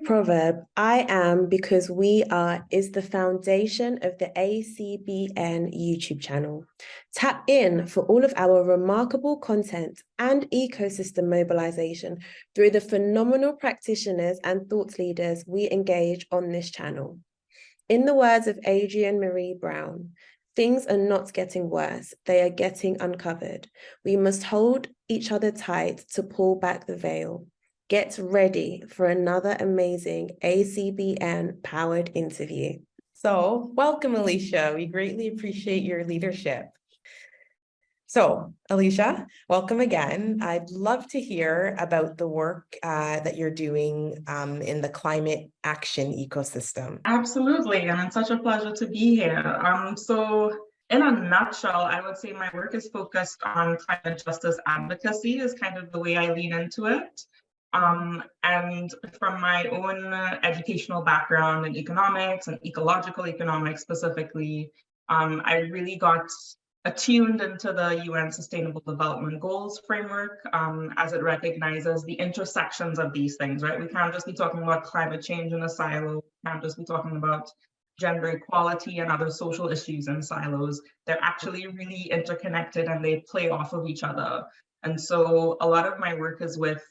Greek proverb, I am because we are, is the foundation of the ACBN YouTube channel. Tap in for all of our remarkable content and ecosystem mobilization through the phenomenal practitioners and thought leaders we engage on this channel. In the words of Adrienne Marie Brown, things are not getting worse, they are getting uncovered. We must hold each other tight to pull back the veil. Get ready for another amazing ACBN powered interview. So welcome, Alicia. We greatly appreciate your leadership. So, Alicia, welcome again. I'd love to hear about the work that you're doing in the climate action ecosystem. Absolutely, and it's such a pleasure to be here. So in a nutshell, I would say my work is focused on climate justice advocacy is kind of the way I lean into it. And from my own educational background in economics and ecological economics specifically, I really got attuned into the UN Sustainable Development Goals framework as it recognizes the intersections of these things, right? We can't just be talking about climate change in a silo, we can't just be talking about gender equality and other social issues in silos. They're actually really interconnected and they play off of each other. And so a lot of my work is with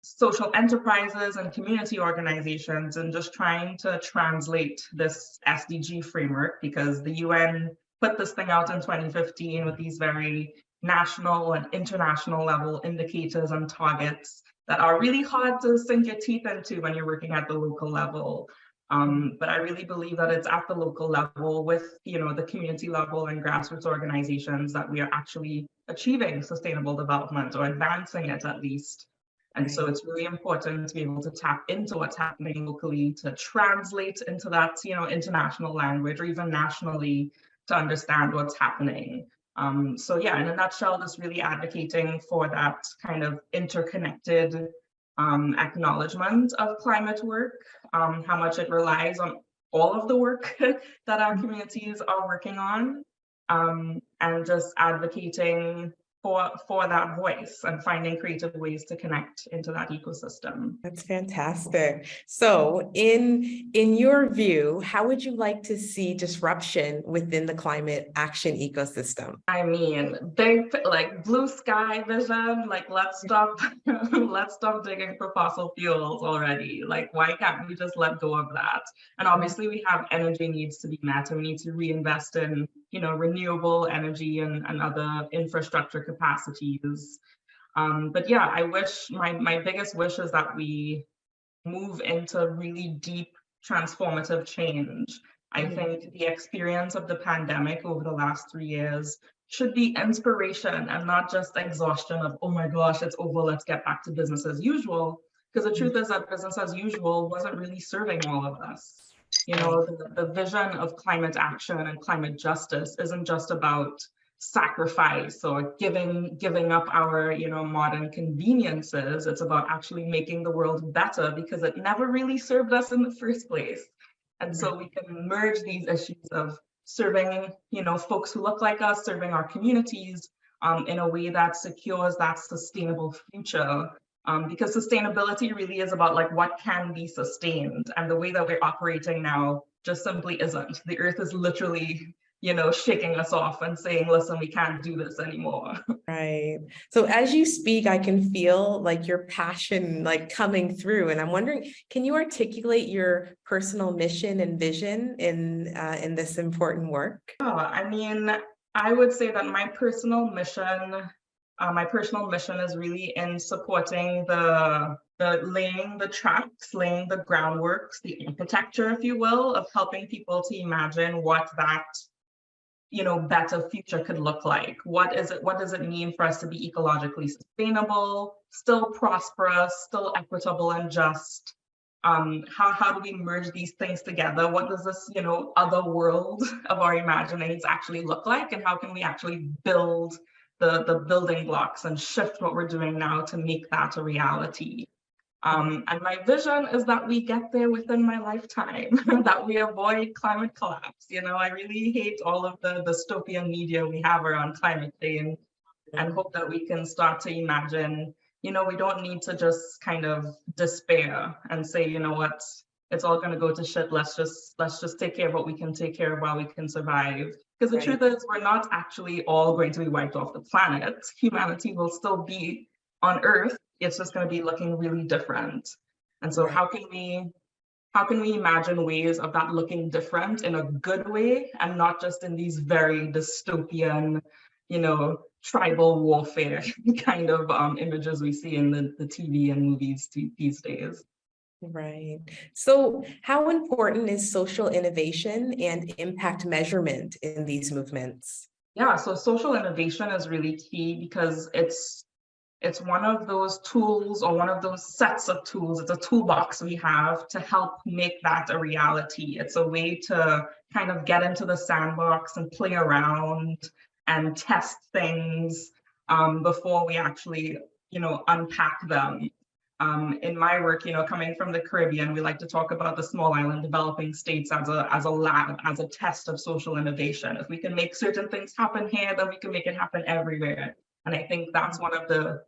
social enterprises and community organizations and just trying to translate this SDG framework, because the UN put this thing out in 2015 with these very national and international level indicators and targets that are really hard to sink your teeth into when you're working at the local level. But I really believe that it's at the local level with, the community level and grassroots organizations that we are actually achieving sustainable development or advancing it at least. And so it's really important to be able to tap into what's happening locally, to translate into that, international language or even nationally to understand what's happening. So yeah, in a nutshell, just really advocating for that kind of interconnected acknowledgement of climate work, how much it relies on all of the work that our communities are working on, and just advocating for that voice and finding creative ways to connect into that ecosystem. That's fantastic. So in your view, how would you like to see disruption within the climate action ecosystem? I mean, big, like blue sky vision, like let's stop digging for fossil fuels already. Like, why can't we just let go of that? And obviously we have energy needs to be met and we need to reinvest in, renewable energy and other infrastructure capacities. But yeah, I wish, my biggest wish is that we move into really deep transformative change. I think the experience of the pandemic over the last 3 years should be inspiration and not just exhaustion of, oh my gosh, it's over, let's get back to business as usual. Because the truth is that business as usual wasn't really serving all of us. The vision of climate action and climate justice isn't just about sacrifice or giving up our modern conveniences. It's about actually making the world better because it never really served us in the first place. And so we can merge these issues of serving folks who look like us, serving our communities in a way that secures that sustainable future. Because sustainability really is about like what can be sustained, and the way that we're operating now just simply isn't. The earth is literally shaking us off and saying, listen, we can't do this anymore. Right. So as you speak, I can feel like your passion like coming through. And I'm wondering, can you articulate your personal mission and vision in this important work? Oh, I mean, I would say that my personal mission is really in supporting the laying the tracks, laying the groundworks, the architecture, if you will, of helping people to imagine what that better future could look like. What does it mean for us to be ecologically sustainable, still prosperous, still equitable and just? How do we merge these things together? What does this, other world of our imaginings actually look like? And how can we actually build the building blocks and shift what we're doing now to make that a reality? And my vision is that we get there within my lifetime, that we avoid climate collapse. I really hate all of the dystopian media we have around climate change, and hope that we can start to imagine, we don't need to just kind of despair and say, you know what, it's all going to go to shit. Let's just take care of what we can take care of while we can survive. Because the truth is, we're not actually all going to be wiped off the planet. Humanity will still be on Earth. It's just going to be looking really different. And so how can we imagine ways of that looking different in a good way and not just in these very dystopian, tribal warfare kind of images we see in the TV and movies these days. Right. So how important is social innovation and impact measurement in these movements? Yeah, so social innovation is really key because it's one of those tools or one of those sets of tools. It's a toolbox we have to help make that a reality. It's a way to kind of get into the sandbox and play around and test things before we actually, unpack them. In my work, coming from the Caribbean, we like to talk about the small island developing states as a lab, as a test of social innovation. If we can make certain things happen here, then we can make it happen everywhere. And I think that's one of the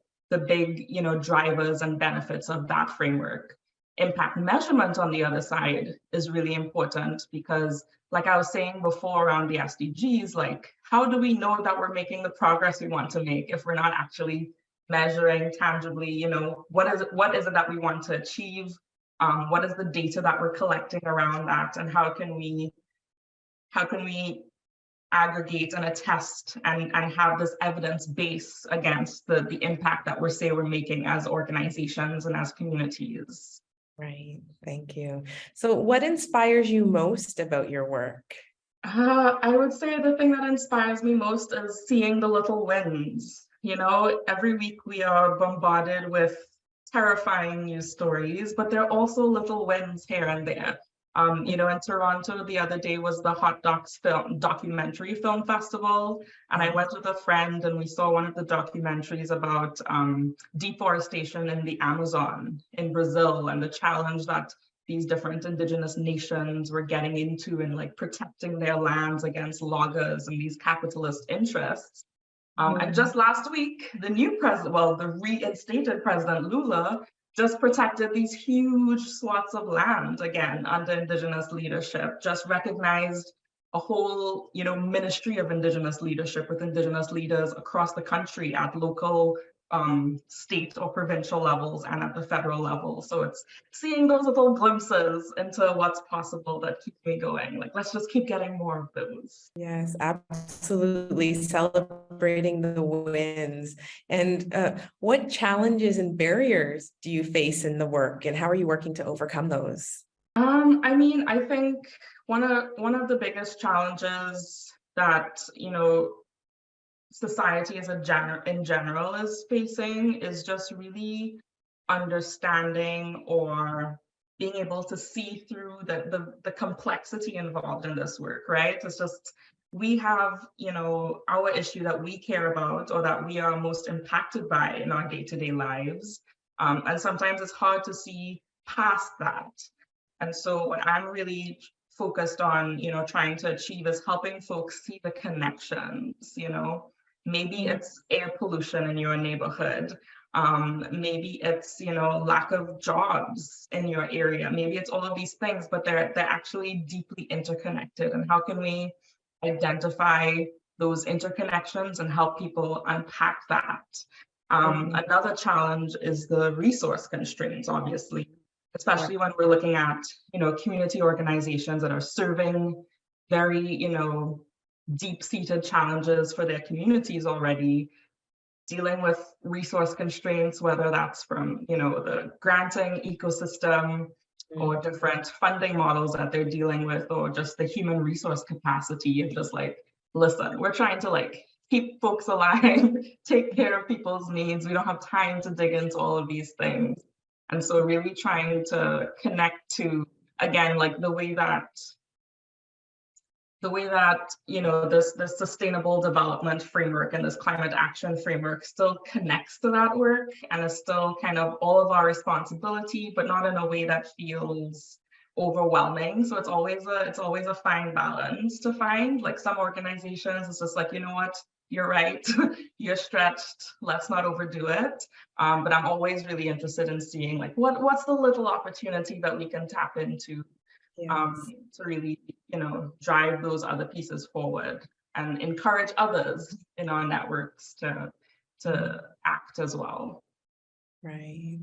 big, drivers and benefits of that framework. Impact measurement, on the other side, is really important because, like I was saying before around the SDGs, like, how do we know that we're making the progress we want to make if we're not actually measuring tangibly, what is it that we want to achieve? What is the data that we're collecting around that? And how can we aggregate and attest and have this evidence base against the impact that we're making as organizations and as communities? Right. Thank you. So what inspires you most about your work? I would say the thing that inspires me most is seeing the little wins. Every week we are bombarded with terrifying news stories, but there are also little wins here and there. In Toronto the other day was the Hot Docs documentary film festival, and I went with a friend and we saw one of the documentaries about deforestation in the Amazon in Brazil and the challenge that these different indigenous nations were getting into in like protecting their lands against loggers and these capitalist interests. And just last week, the new president, the reinstated President Lula, just protected these huge swaths of land again under indigenous leadership, just recognized a whole, ministry of indigenous leadership with indigenous leaders across the country at local, state or provincial levels and at the federal level. So it's seeing those little glimpses into what's possible that keep me going. Like, let's just keep getting more of those. Yes, absolutely. Celebrating the wins. And what challenges and barriers do you face in the work, and how are you working to overcome those? I think one of the biggest challenges that, society in general is facing is just really understanding or being able to see through the complexity involved in this work, right? It's just, we have, our issue that we care about or that we are most impacted by in our day-to-day lives. And sometimes it's hard to see past that. And so what I'm really focused on, trying to achieve is helping folks see the connections, Maybe it's air pollution in your neighborhood. Maybe it's, lack of jobs in your area. Maybe it's all of these things, but they're actually deeply interconnected. And how can we identify those interconnections and help people unpack that? Another challenge is the resource constraints, obviously, especially when we're looking at, community organizations that are serving very, deep-seated challenges for their communities already, dealing with resource constraints, whether that's from, the granting ecosystem or different funding models that they're dealing with, or just the human resource capacity of just like, listen, we're trying to keep folks alive, take care of people's needs. We don't have time to dig into all of these things. And so really trying to connect to, again, the way that this sustainable development framework and this climate action framework still connects to that work and is still kind of all of our responsibility, but not in a way that feels overwhelming. So it's always a fine balance to find. Like some organizations, it's just like, you're right, you're stretched, let's not overdo it. But I'm always really interested in seeing like what's the little opportunity that we can tap into to really, drive those other pieces forward and encourage others in our networks to act as well. Right.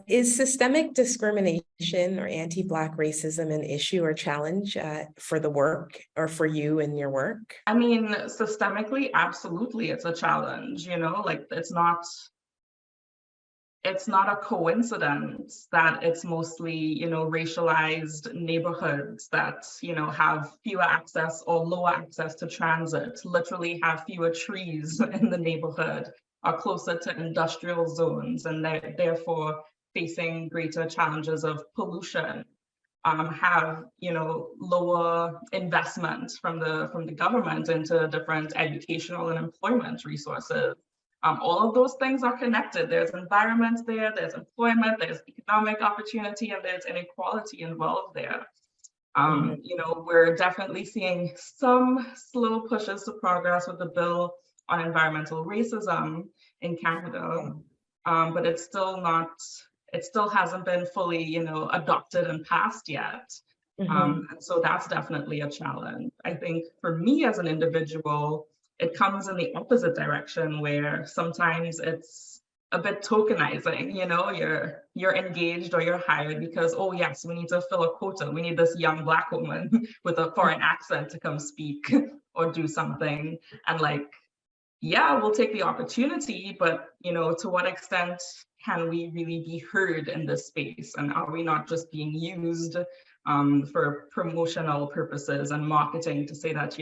Is systemic discrimination or anti-Black racism an issue or challenge for the work or for you in your work? I mean, systemically, absolutely, it's a challenge, like it's not a coincidence that it's mostly, racialized neighborhoods that, have fewer access or lower access to transit, literally have fewer trees in the neighborhood, are closer to industrial zones, and they're therefore facing greater challenges of pollution, have, lower investment from the government into different educational and employment resources. All of those things are connected. There's environment there, there's employment, there's economic opportunity, and there's inequality involved there. We're definitely seeing some slow pushes to progress with the bill on environmental racism in Canada, but it still hasn't been fully, adopted and passed yet. And so that's definitely a challenge. I think for me as an individual, it comes in the opposite direction where sometimes it's a bit tokenizing, you're engaged or you're hired because, oh yes, we need to fill a quota. We need this young Black woman with a foreign accent to come speak or do something. And like, yeah, we'll take the opportunity, but to what extent can we really be heard in this space? And are we not just being used for promotional purposes and marketing to say that,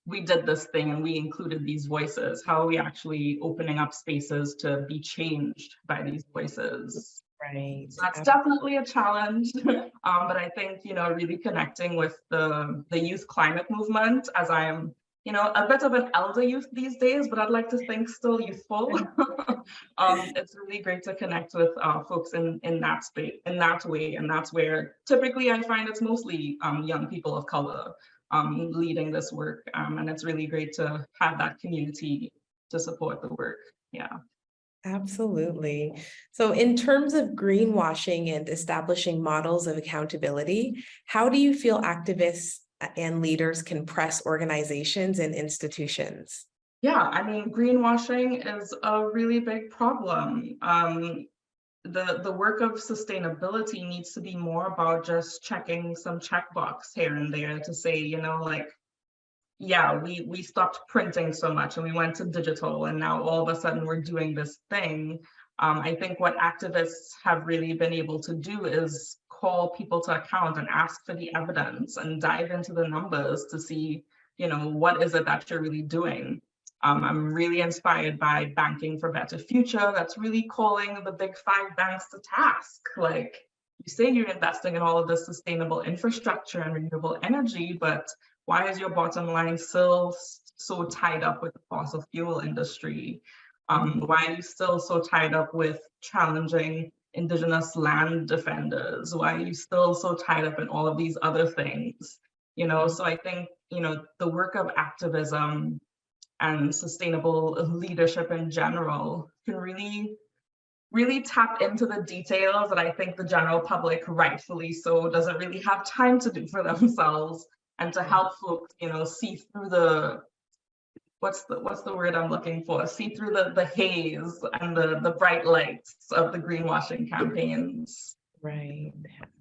we did this thing and we included these voices? How are we actually opening up spaces to be changed by these voices? Right. So that's definitely a challenge. But I think, really connecting with the youth climate movement, as I am, a bit of an elder youth these days, but I'd like to think still youthful. It's really great to connect with folks in that space, in that way. And that's where typically I find it's mostly young people of color leading this work. And it's really great to have that community to support the work. Yeah. Absolutely. So in terms of greenwashing and establishing models of accountability, how do you feel activists and leaders can press organizations and institutions? Yeah, I mean, greenwashing is a really big problem. The work of sustainability needs to be more about just checking some checkbox here and there to say, like, yeah, we stopped printing so much and we went to digital and now all of a sudden we're doing this thing. I think what activists have really been able to do is call people to account and ask for the evidence and dive into the numbers to see, what is it that you're really doing? I'm really inspired by Banking for Better Future. That's really calling the big 5 banks to task. Like, you say you're investing in all of this sustainable infrastructure and renewable energy, but why is your bottom line still so tied up with the fossil fuel industry? Why are you still so tied up with challenging Indigenous land defenders? Why are you still so tied up in all of these other things? So I think, the work of activism and sustainable leadership in general can really tap into the details that I think the general public, rightfully so, doesn't really have time to do for themselves, and to help folks, see through the, what's the word I'm looking for? See through the haze and the bright lights of the greenwashing campaigns. Right,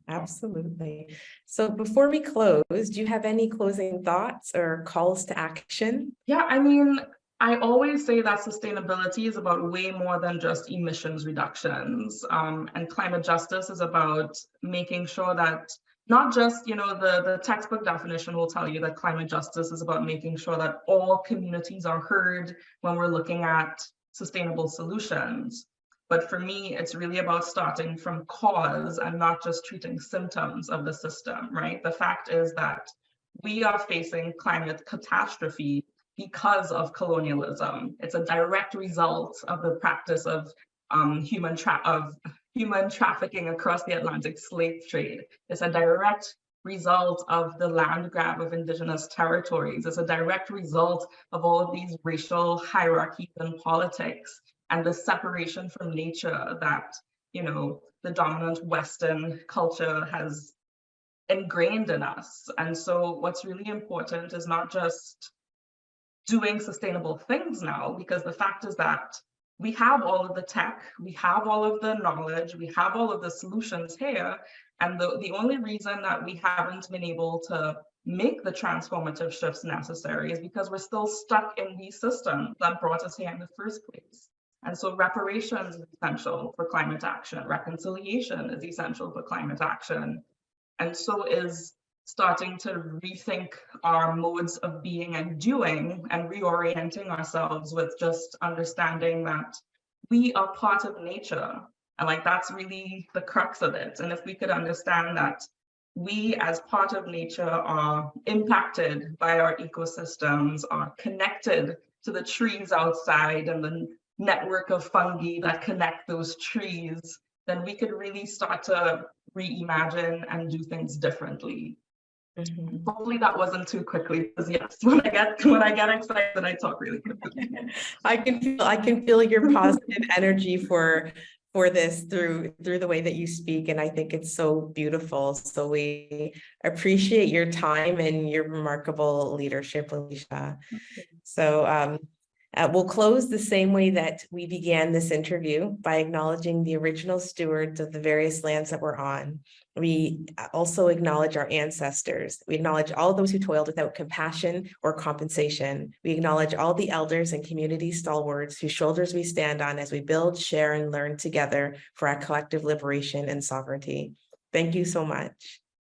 absolutely. So before we close, do you have any closing thoughts or calls to action? Yeah, I mean, I always say that sustainability is about way more than just emissions reductions. And climate justice is about making sure that not just, the textbook definition will tell you that climate justice is about making sure that all communities are heard when we're looking at sustainable solutions. But for me, it's really about starting from cause and not just treating symptoms of the system, right? The fact is that we are facing climate catastrophe because of colonialism. It's a direct result of the practice of human trafficking across the Atlantic slave trade. It's a direct result of the land grab of indigenous territories. It's a direct result of all of these racial hierarchies in politics and the separation from nature that, you know, the dominant Western culture has ingrained in us. And so what's really important is not just doing sustainable things now, because the fact is that we have all of the tech, we have all of the knowledge, we have all of the solutions here. And the only reason that we haven't been able to make the transformative shifts necessary is because we're still stuck in these systems that brought us here in the first place. And so reparations is essential for climate action. Reconciliation is essential for climate action. And so is starting to rethink our modes of being and doing and reorienting ourselves with just understanding that we are part of nature. And like, that's really the crux of it. And if we could understand that we as part of nature are impacted by our ecosystems, are connected to the trees outside and the network of fungi that connect those trees, then we could really start to reimagine and do things differently. Hopefully that wasn't too quickly, because yes, when I get excited, I talk really quickly. I can feel your positive energy for this through the way that you speak, and I think it's so beautiful. So we appreciate your time and your remarkable leadership, Alicia. So we'll close the same way that we began this interview, by acknowledging the original stewards of the various lands that we're on. We also acknowledge our ancestors. We acknowledge all those who toiled without compassion or compensation. We acknowledge all the elders and community stalwarts whose shoulders we stand on as we build, share, and learn together for our collective liberation and sovereignty. Thank you so much.